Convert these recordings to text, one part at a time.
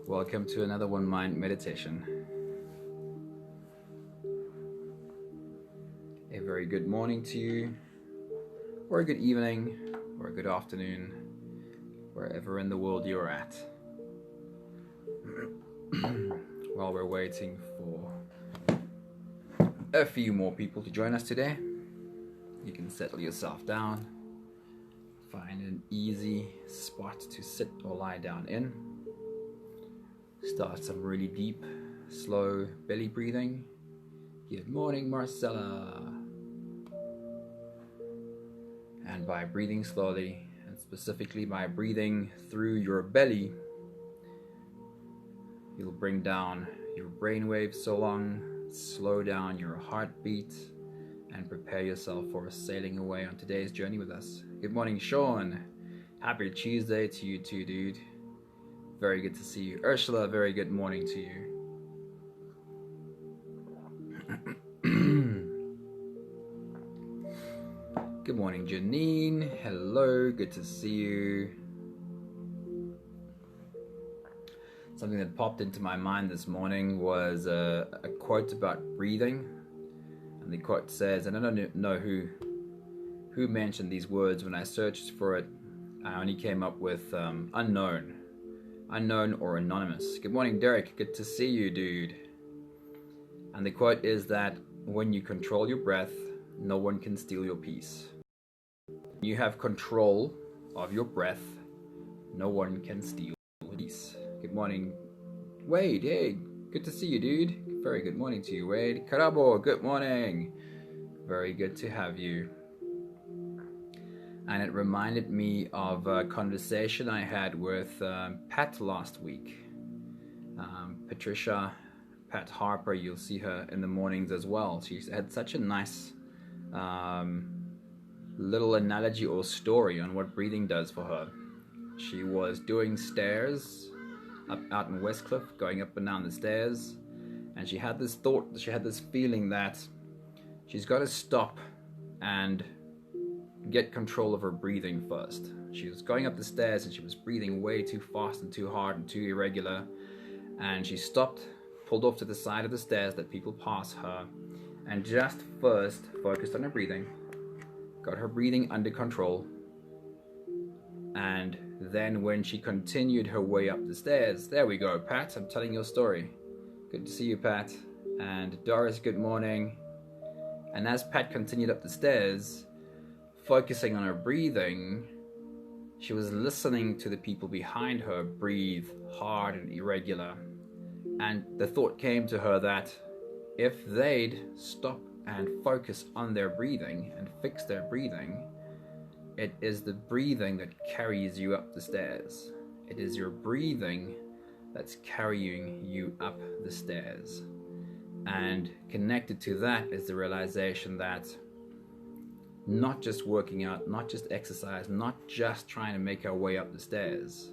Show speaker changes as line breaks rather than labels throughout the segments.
Welcome to another One Mind meditation. A very good morning to you, or a good evening, or a good afternoon, wherever in the world you're at. While we're waiting for a few more people to join us today, you can settle yourself down, find an easy spot to sit or lie down in. Start some really deep, slow belly breathing. Good morning, Marcella. And by breathing slowly, and specifically by breathing through your belly, you'll bring down your brain waves so long, slow down your heartbeat, and prepare yourself for sailing away on today's journey with us. Good morning, Sean. Happy Tuesday to you too, dude. Very good to see you. Ursula, very good morning to you. Good morning, Janine. Hello, good to see you. Something that popped into my mind this morning was a quote about breathing. And the quote says, and I don't know who mentioned these words. When I searched for it, I only came up with unknown or anonymous. Good morning, Derek. Good to see you, dude. And the quote is that when you control your breath, no one can steal your peace. When you have control of your breath, no one can steal your peace. Good morning, Wade. Hey, good to see you, dude. Very good morning to you, Wade. Karabo, good morning. Very good to have you. And it reminded me of a conversation I had with Pat last week. Patricia, Pat Harper, you'll see her in the mornings as well. She had such a nice little analogy or story on what breathing does for her. She was doing stairs out in Westcliff, going up and down the stairs, and she had this feeling that she's got to stop and get control of her breathing first. She was going up the stairs and she was breathing way too fast and too hard and too irregular, and she stopped, pulled off to the side of the stairs, let people pass her, and just first focused on her breathing, got her breathing under control. And then when she continued her way up the stairs, there we go, Pat, I'm telling your story. Good to see you, Pat. And Doris, good morning. And as Pat continued up the stairs, focusing on her breathing, she was listening to the people behind her breathe hard and irregular. And the thought came to her that if they'd stop and focus on their breathing and fix their breathing, it is the breathing that carries you up the stairs. It is your breathing that's carrying you up the stairs. And connected to that is the realization that not just working out, not just exercise, not just trying to make our way up the stairs.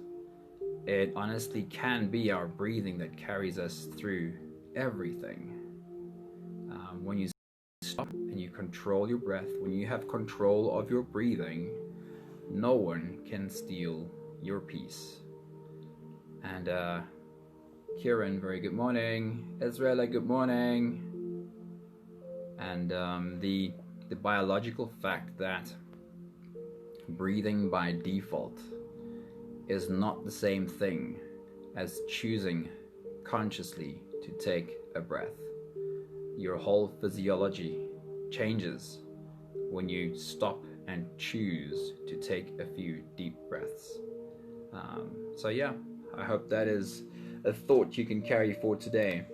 It honestly can be our breathing that carries us through everything. When you stop and you control your breath, when you have control of your breathing, no one can steal your peace. And Kieran, very good morning. Ezra, good morning. And the biological fact that breathing by default is not the same thing as choosing consciously to take a breath. Your whole physiology changes when you stop and choose to take a few deep breaths. So yeah, I hope that is a thought you can carry for today.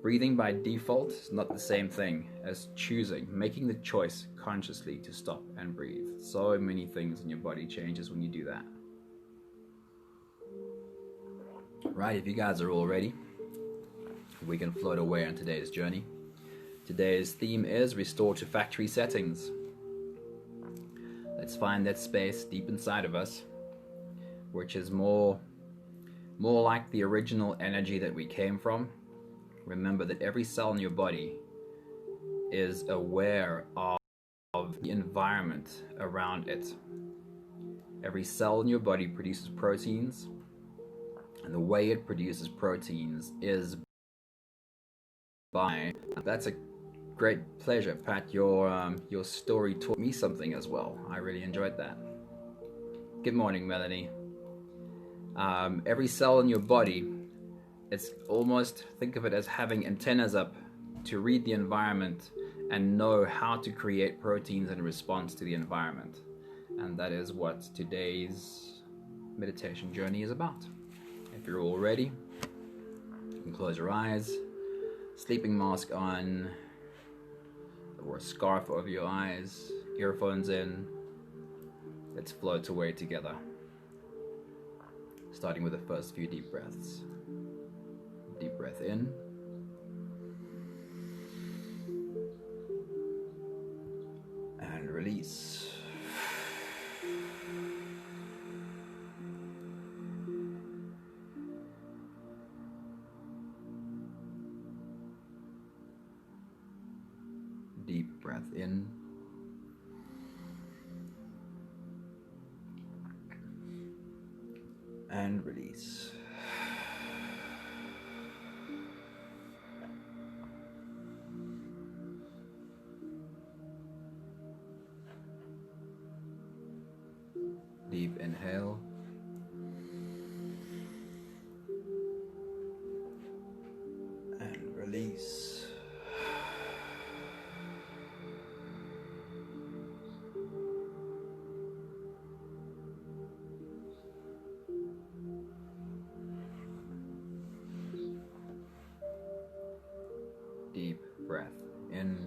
Breathing by default is not the same thing as choosing, making the choice consciously to stop and breathe. So many things in your body changes when you do that. Right, if you guys are all ready, we can float away on today's journey. Today's theme is restore to factory settings. Let's find that space deep inside of us, which is more like the original energy that we came from. Remember that every cell in your body is aware of the environment around it. Every cell in your body produces proteins, And the way it produces proteins is by... That's a great pleasure, Pat. Your story taught me something as well. I really enjoyed that. Good morning, Melanie. Every cell in your body, it's almost, think of it as having antennas up to read the environment and know how to create proteins in response to the environment. And that is what today's meditation journey is about. If you're all ready, you can close your eyes, sleeping mask on, or a scarf over your eyes, earphones in. Let's float away together. Starting with the first few deep breaths. Deep breath in. And release. Deep breath in. And release. Deep inhale. And release. Deep breath in.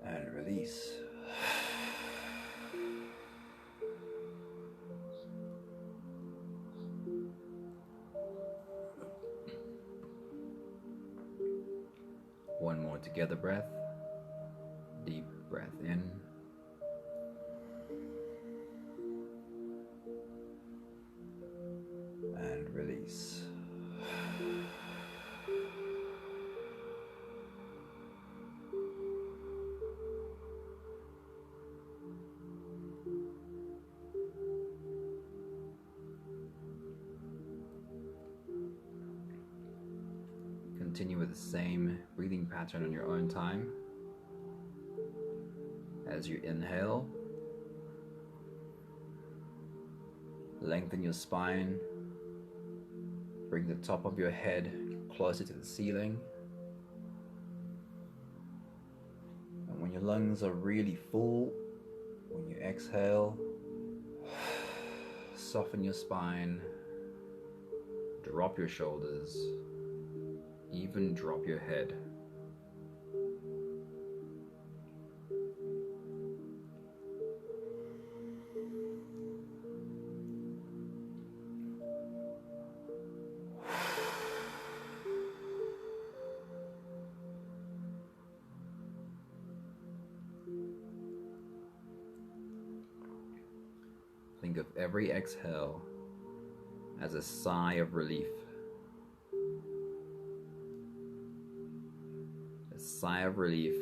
And release. One more together breath. Deep breath in. And release. Continue with the same breathing pattern on your own time. As you inhale, lengthen your spine, bring the top of your head closer to the ceiling. And when your lungs are really full, when you exhale, soften your spine, drop your shoulders, even drop your head. Think of every exhale as a sigh of relief. A sigh of relief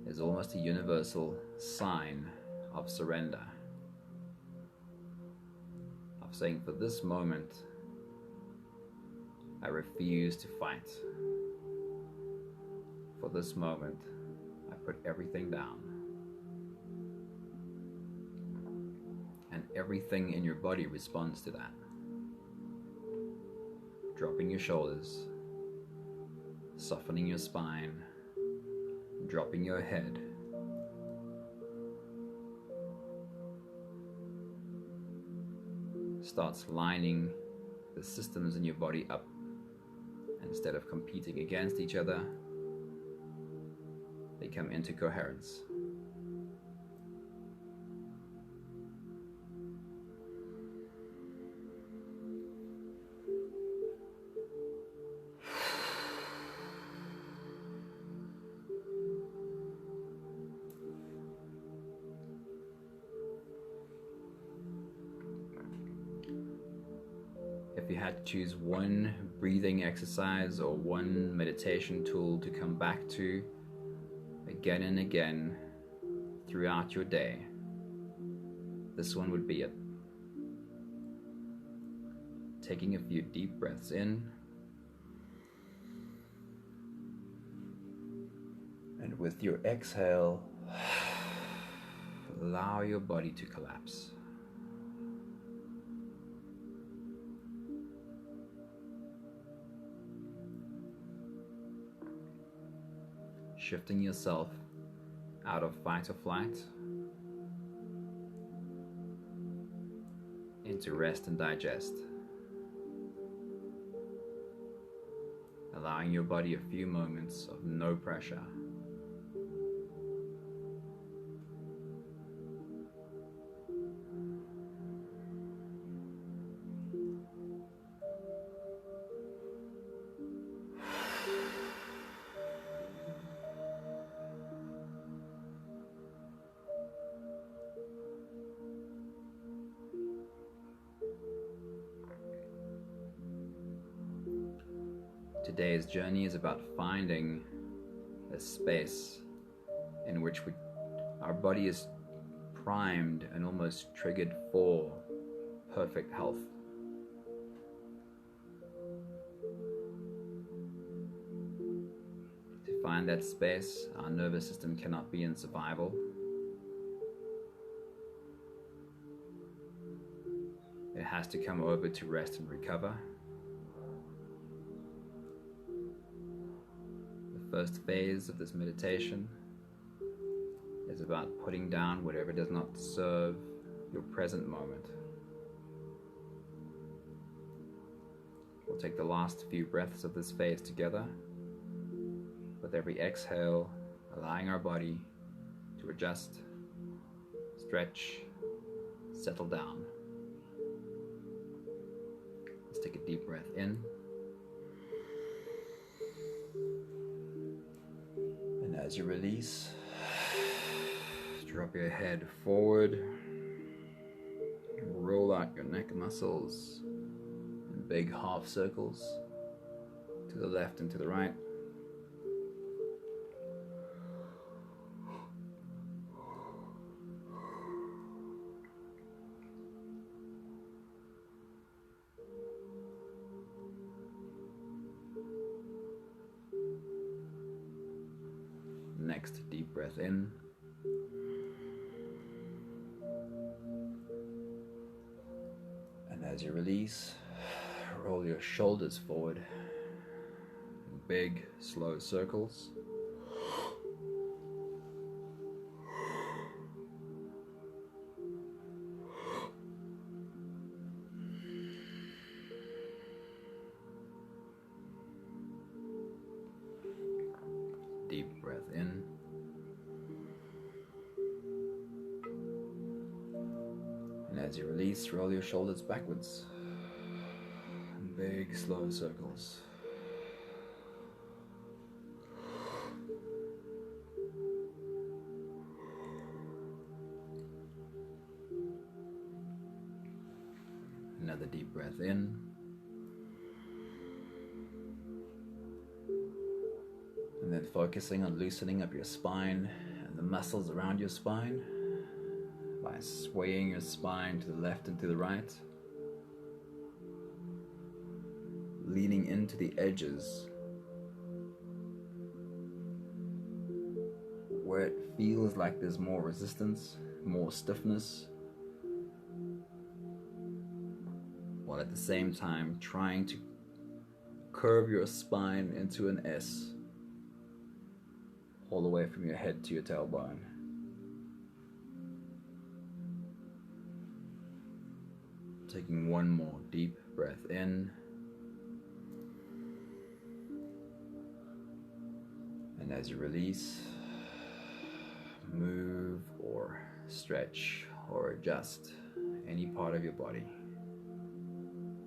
is almost a universal sign of surrender, of saying, for this moment, I refuse to fight. For this moment, I put everything down. And everything in your body responds to that. Dropping your shoulders, softening your spine, dropping your head. Starts lining the systems in your body up. Instead of competing against each other, they come into coherence. If you had to choose one breathing exercise or one meditation tool to come back to again and again throughout your day, this one would be it. Taking a few deep breaths in, and with your exhale, allow your body to collapse. Shifting yourself out of fight or flight into rest and digest. Allowing your body a few moments of no pressure. Today's journey is about finding a space in which our body is primed and almost triggered for perfect health. To find that space, our nervous system cannot be in survival. It has to come over to rest and recover. First phase of this meditation is about putting down whatever does not serve your present moment. We'll take the last few breaths of this phase together, with every exhale allowing our body to adjust, stretch, settle down. Let's take a deep breath in. As you release, drop your head forward, roll out your neck muscles in big half circles to the left and to the right. Next, deep breath in. And as you release, roll your shoulders forward in big, slow circles. Deep breath in. And as you release, roll your shoulders backwards in big, slow circles. Another deep breath in. And then focusing on loosening up your spine and the muscles around your spine by swaying your spine to the left and to the right, leaning into the edges where it feels like there's more resistance, more stiffness, while at the same time trying to curve your spine into an S all the way from your head to your tailbone. Taking one more deep breath in. And as you release, move or stretch or adjust any part of your body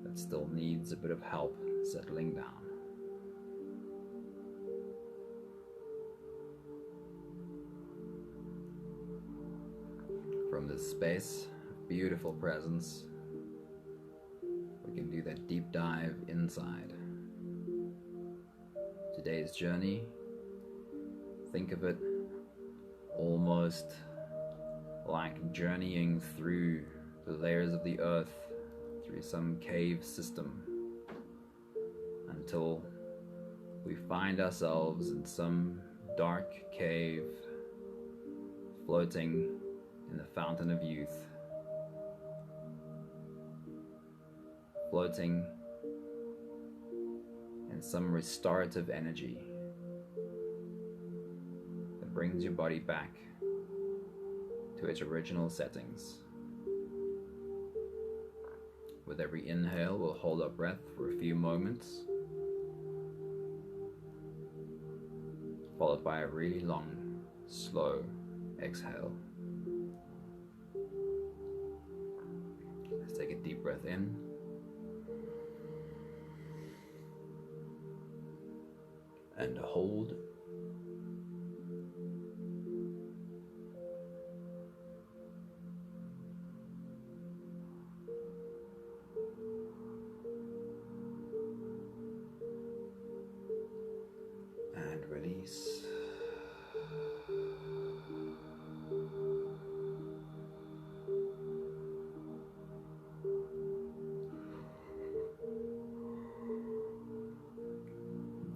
that still needs a bit of help settling down. From this space of beautiful presence, we can do that deep dive inside. Today's journey, think of it almost like journeying through the layers of the earth, through some cave system, until we find ourselves in some dark cave, floating in the fountain of youth, floating in some restorative energy that brings your body back to its original settings. With every inhale, we'll hold our breath for a few moments, followed by a really long, slow exhale. Let's take a deep breath in. And hold. And release.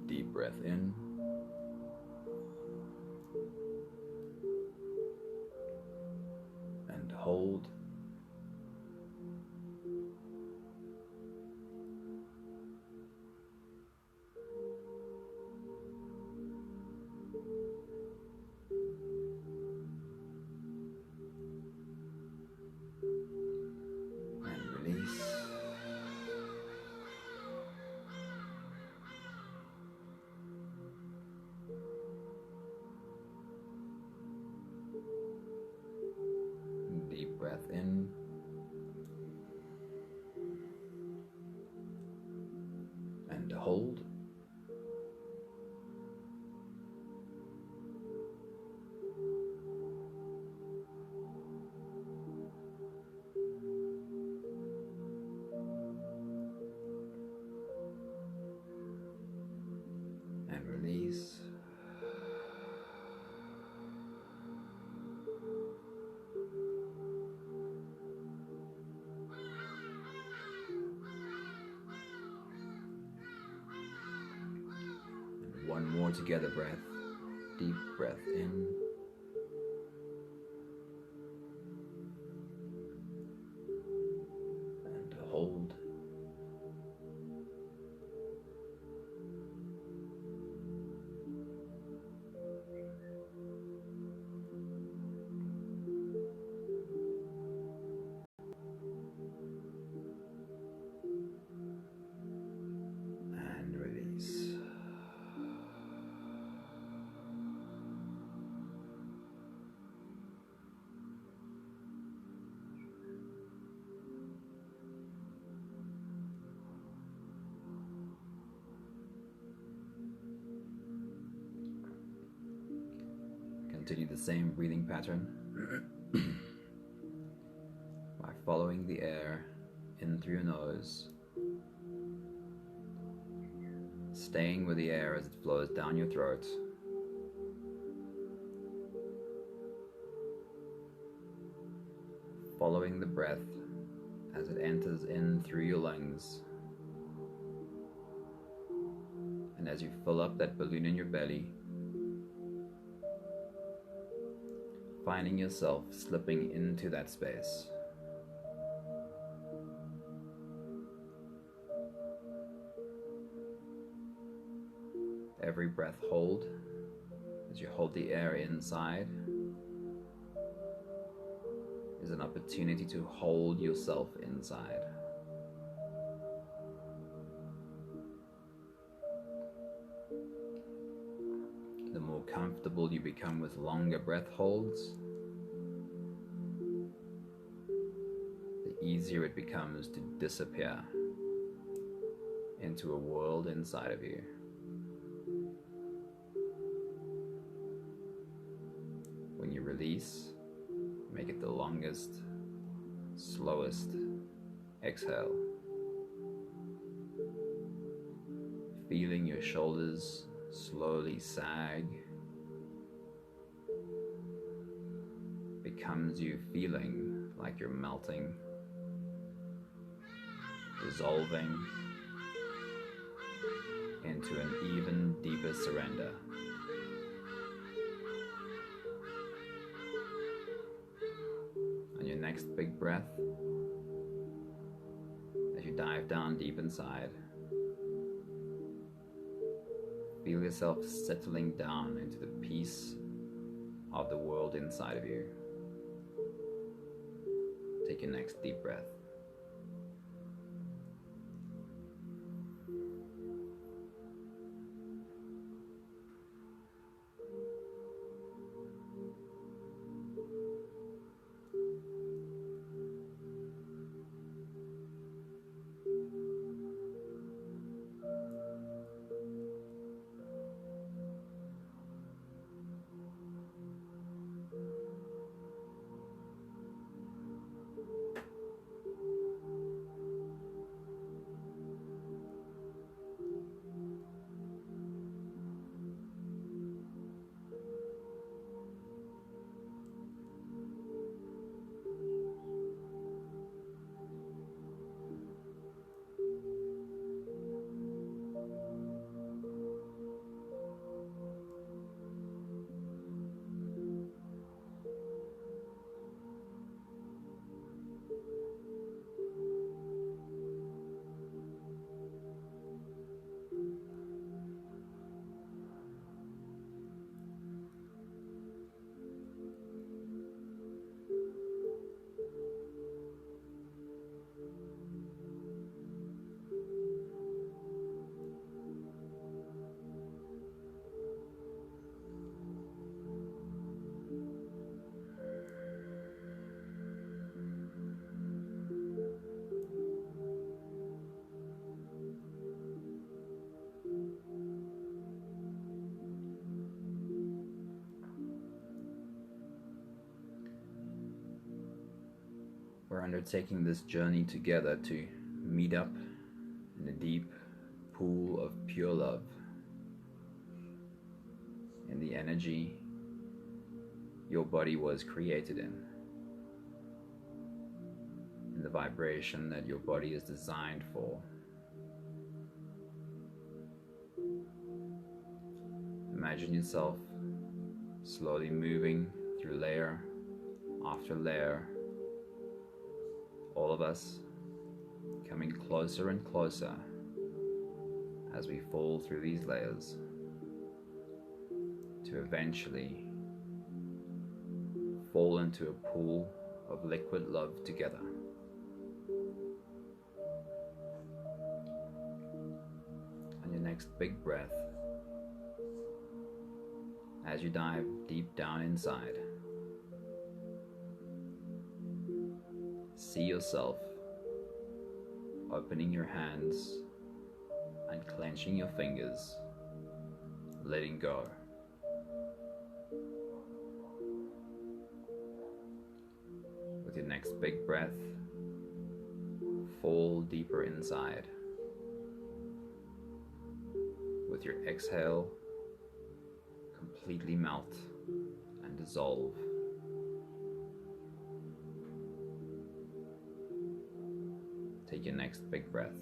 Deep breath in. And hold. And release. Deep breath in. And hold. And release. And one more together breath. Deep breath in. And hold. And release. Continue the same breathing pattern by following the air in through your nose, staying with the air as it flows down your throat, following the breath as it enters in through your lungs, and as you fill up that balloon in your belly, finding yourself slipping into that space. Every breath hold, as you hold the air inside, is an opportunity to hold yourself inside. The more comfortable you become with longer breath holds, the easier it becomes to disappear into a world inside of you. When you release, make it the longest, slowest exhale. Feeling your shoulders slowly sag, becomes you feeling like you're melting, dissolving into an even deeper surrender. On your next big breath, as you dive down deep inside, feel yourself settling down into the peace of the world inside of you. Take your next deep breath. We're undertaking this journey together to meet up in a deep pool of pure love, in the energy your body was created in the vibration that your body is designed for. Imagine yourself slowly moving through layer after layer, all of us coming closer and closer as we fall through these layers to eventually fall into a pool of liquid love together. On your next big breath, as you dive deep down inside, see yourself opening your hands and clenching your fingers, letting go. With your next big breath, fall deeper inside. With your exhale, completely melt and dissolve. Take your next big breath.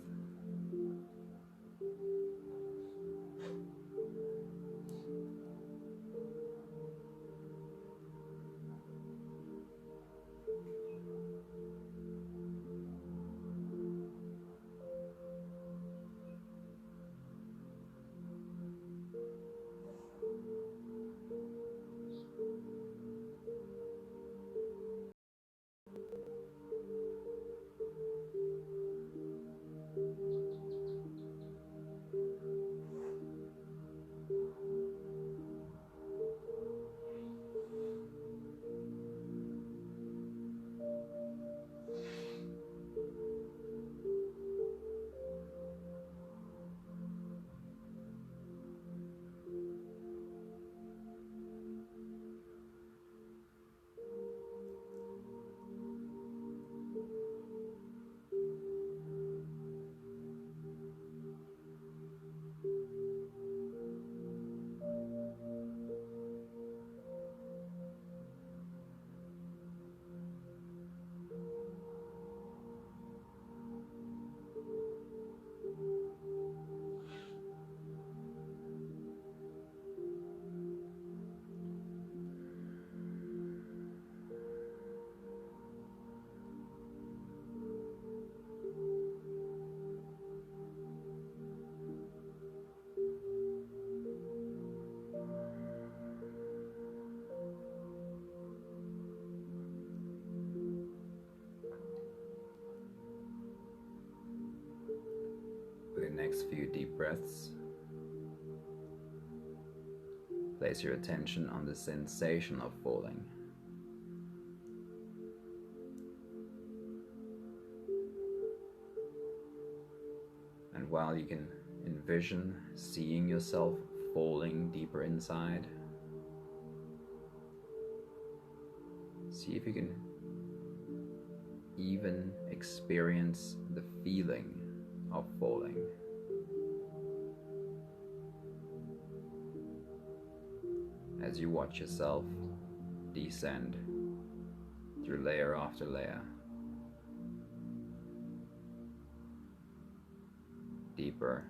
next few deep breaths, place your attention on the sensation of falling. And while you can envision seeing yourself falling deeper inside, see if you can even experience the feeling of falling. As you watch yourself descend through layer after layer, deeper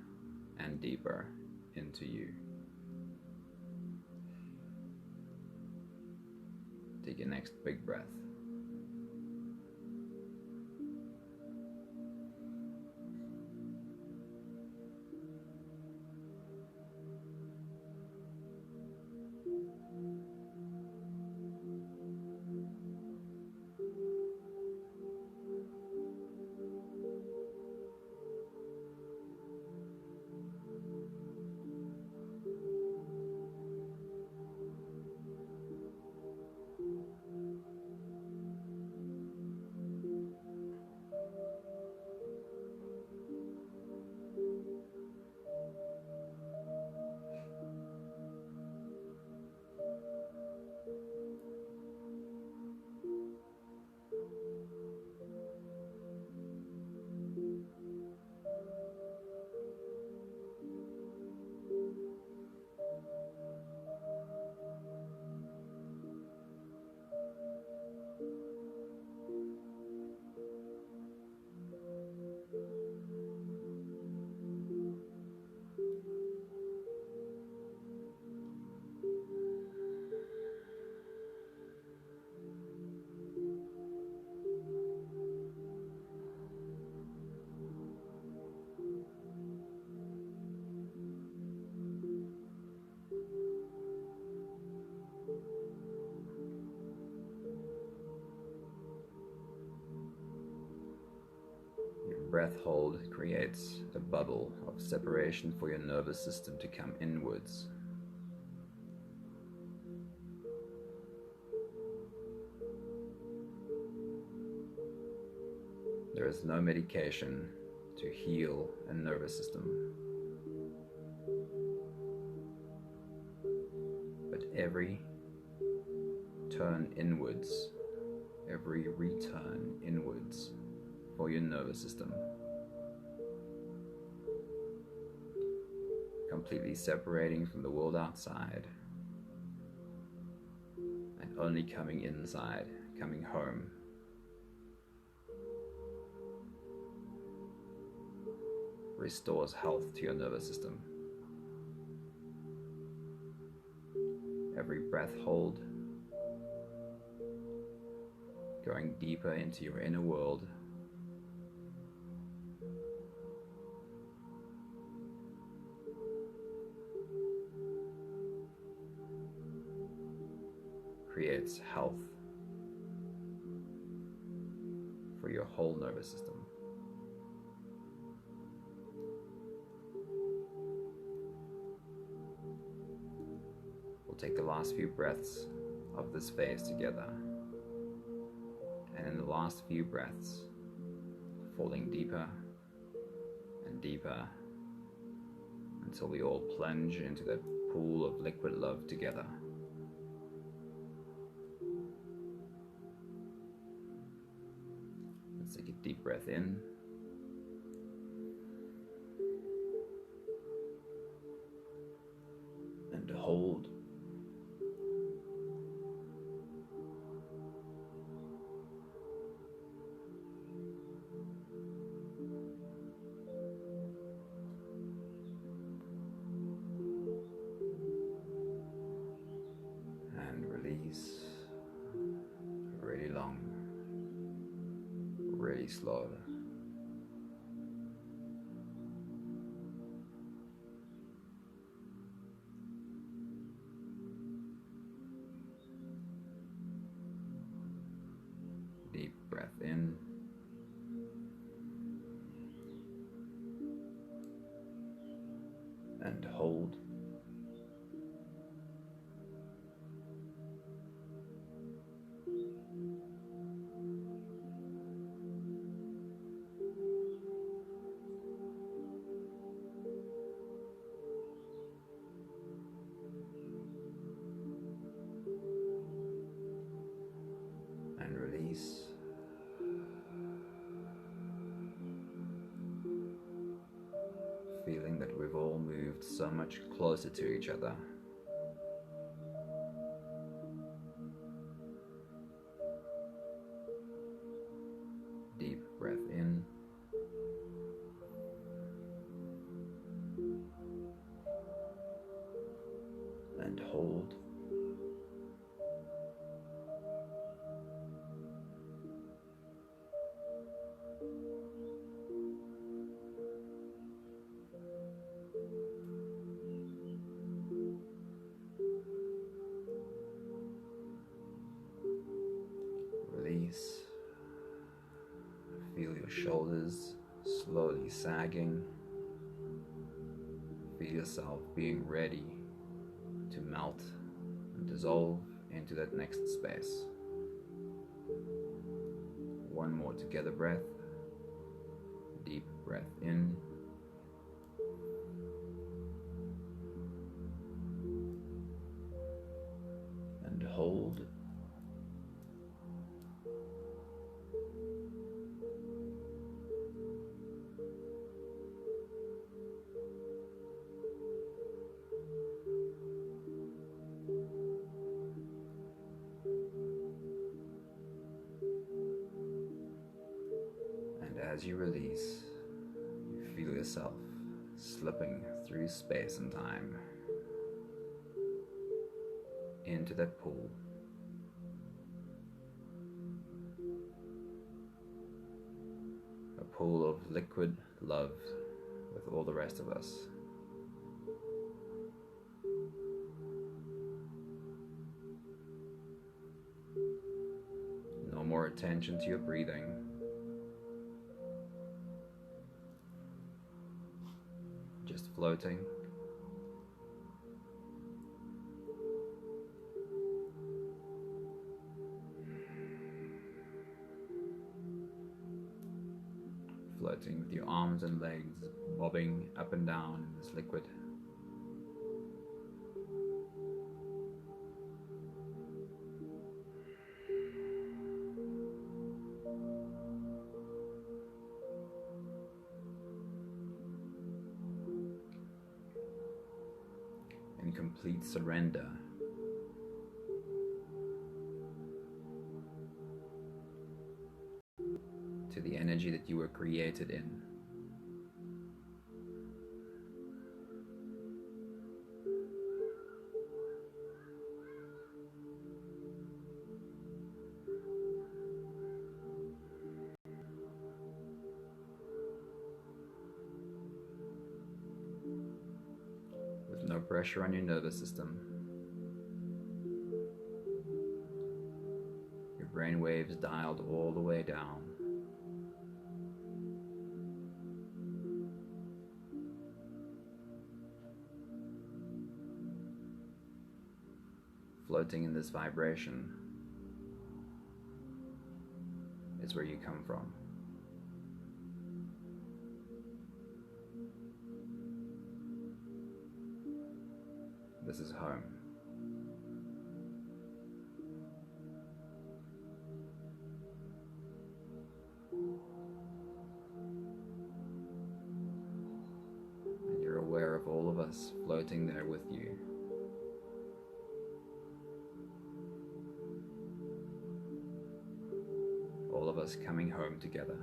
and deeper into you. Take your next big breath. Breath hold creates a bubble of separation for your nervous system to come inwards. There is no medication to heal a nervous system, but every turn inwards, every return inwards for your nervous system, completely separating from the world outside and only coming inside, coming home, restores health to your nervous system. Every breath hold, going deeper into your inner world, creates health for your whole nervous system. We'll take the last few breaths of this phase together, and in the last few breaths, falling deeper and deeper until we all plunge into that pool of liquid love together. Let's take a deep breath in. And hold. And release. Really long. Really slow. Deep breath in. release. Feeling that we've all moved so much closer to each other. Deep breath in. And hold. Release. Feel your shoulders slowly sagging. Feel yourself being ready to melt and dissolve into that next space. One more together breath. Deep breath in. And hold. As you release, you feel yourself slipping through space and time into that pool. A pool of liquid love with all the rest of us. No more attention to your breathing. Just floating. Floating with your arms and legs bobbing up and down in this liquid. In complete surrender to the energy that you were created in. With no pressure on your nervous system. Your brain waves dialed all the way down. Floating in this vibration is where you come from. This is home. And you're aware of all of us floating there with you. All of us coming home together.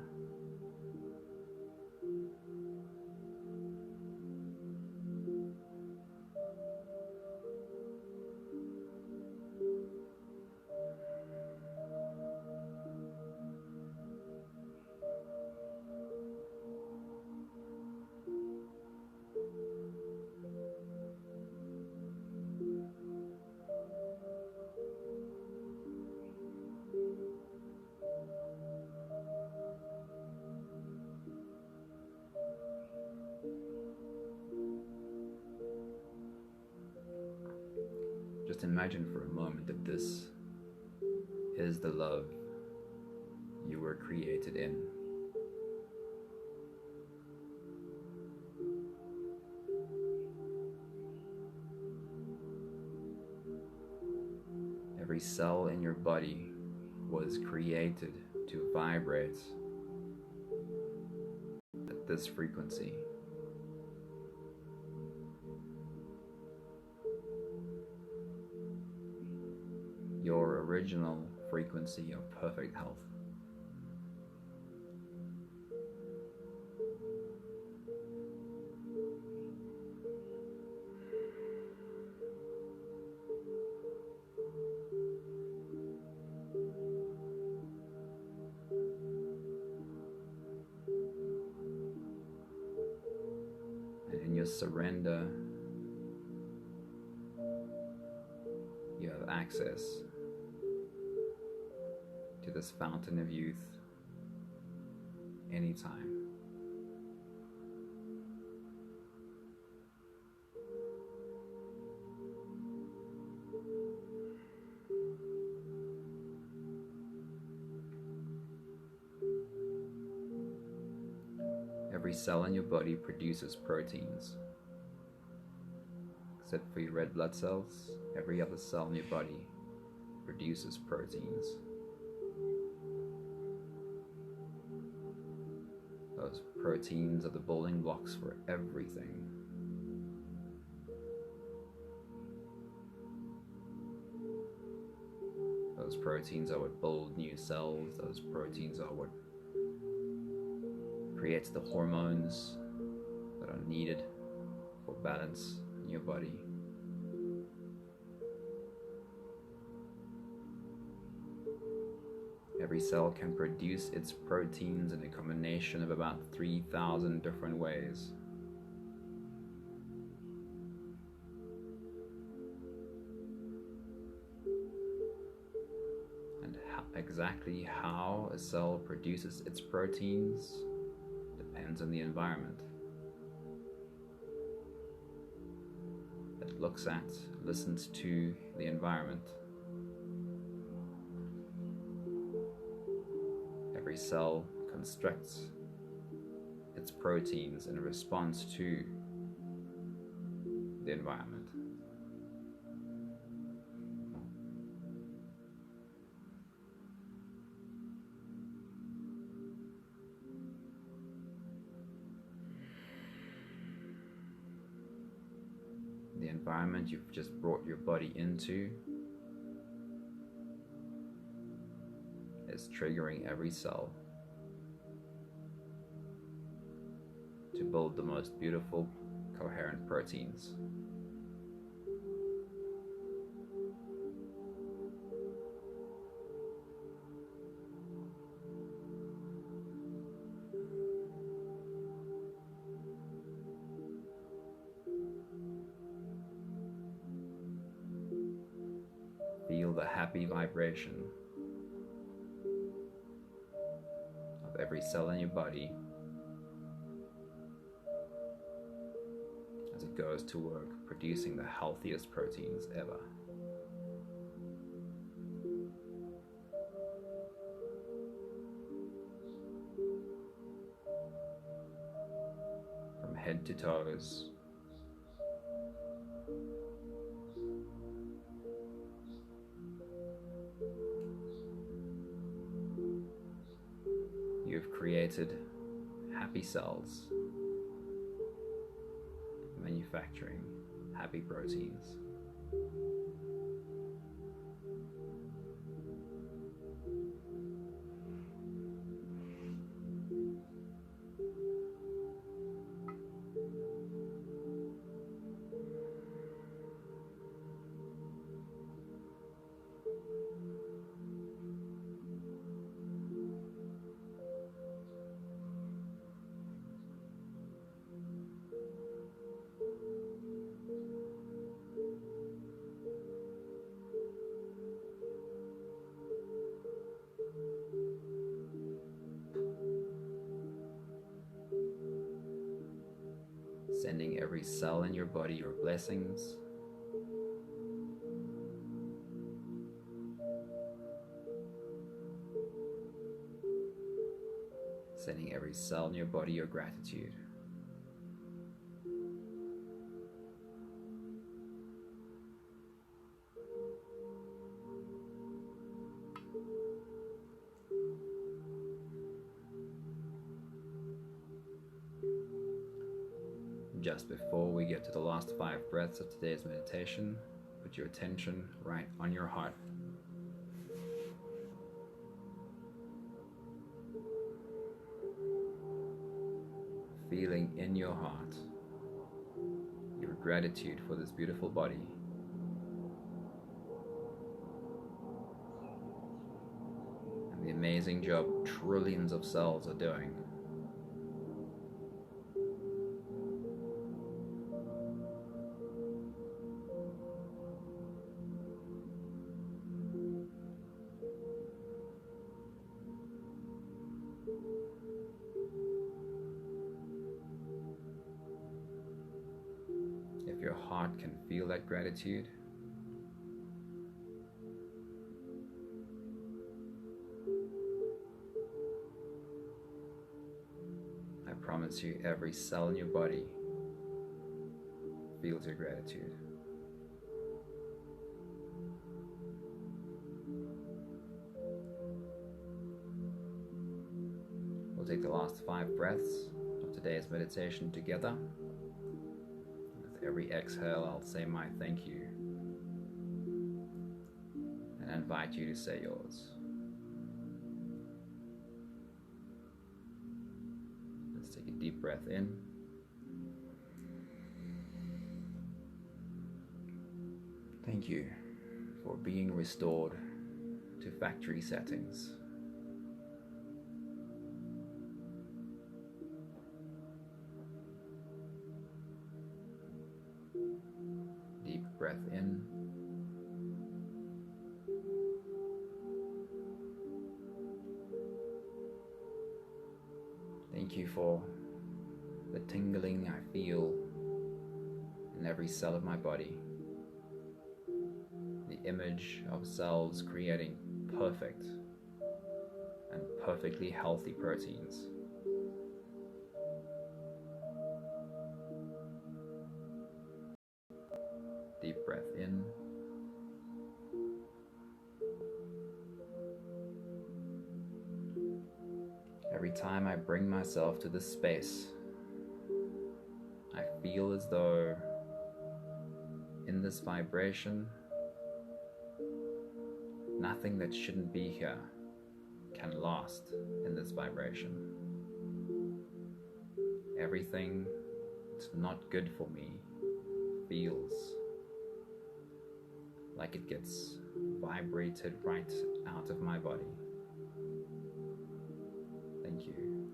Just imagine for a moment that this is the love you were created in. Every cell in your body was created to vibrate at this frequency. Your original frequency of perfect health. And in your surrender, you have access to this fountain of youth anytime. Every cell in your body produces proteins. Except for your red blood cells, every other cell in your body produces proteins. Those proteins are the building blocks for everything. Those proteins are what build new cells. Those proteins are what creates the hormones that are needed for balance in your body. Every cell can produce its proteins in a combination of about 3,000 different ways. And exactly how a cell produces its proteins depends on the environment. It looks at, listens to the environment. Every cell constructs its proteins in response to the environment. The environment you've just brought your body into is triggering every cell to build the most beautiful, coherent proteins. Feel the happy vibration of every cell in your body as it goes to work producing the healthiest proteins ever. From head to toes, you've created happy cells, manufacturing happy proteins. Sending every cell in your body your blessings. Sending every cell in your body your gratitude. Just before we get to the last 5 breaths of today's meditation, put your attention right on your heart. Feeling in your heart your gratitude for this beautiful body. And the amazing job trillions of cells are doing. If your heart can feel that gratitude, I promise you every cell in your body feels your gratitude. We'll take the last 5 breaths of today's meditation together. Every exhale, I'll say my thank you and invite you to say yours. Let's take a deep breath in. Thank you for being restored to factory settings. Deep breath in. Thank you for the tingling I feel in every cell of my body. The image of cells creating perfect and perfectly healthy proteins. Deep breath in. Every time I bring myself to this space, I feel as though in this vibration, nothing that shouldn't be here can last in this vibration. Everything that's not good for me feels like it gets vibrated right out of my body. Thank you.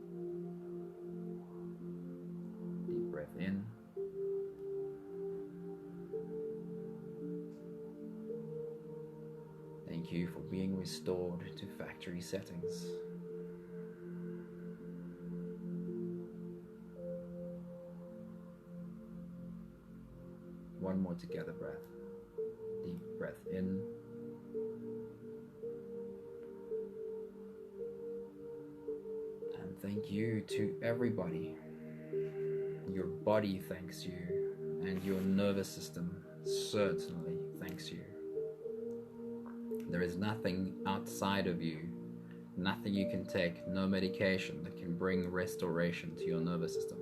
Deep breath in. Thank you for being restored to factory settings. One more together breath. Deep breath in. And thank you to everybody. Your body thanks you, and your nervous system certainly thanks you. There is nothing outside of you, nothing you can take, no medication that can bring restoration to your nervous system.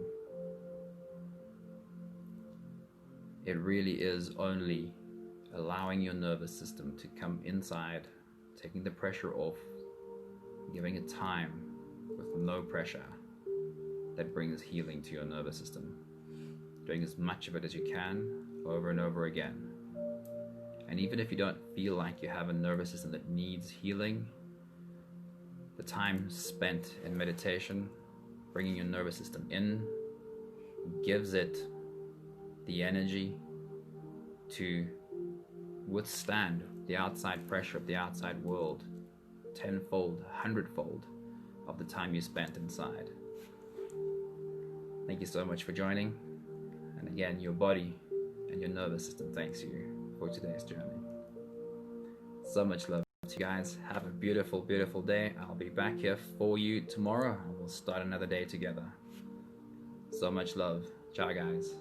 It really is only allowing your nervous system to come inside, taking the pressure off, giving it time with no pressure, that brings healing to your nervous system. Doing as much of it as you can over and over again. And even if you don't feel like you have a nervous system that needs healing, the time spent in meditation, bringing your nervous system in, gives it the energy to withstand the outside pressure of the outside world tenfold, 100-fold of the time you spent inside. Thank you so much for joining. And again, your body and your nervous system thanks you for today's journey. So much love to you guys. Have a beautiful, beautiful day. I'll be back here for you tomorrow and we'll start another day together. So much love. Ciao, guys.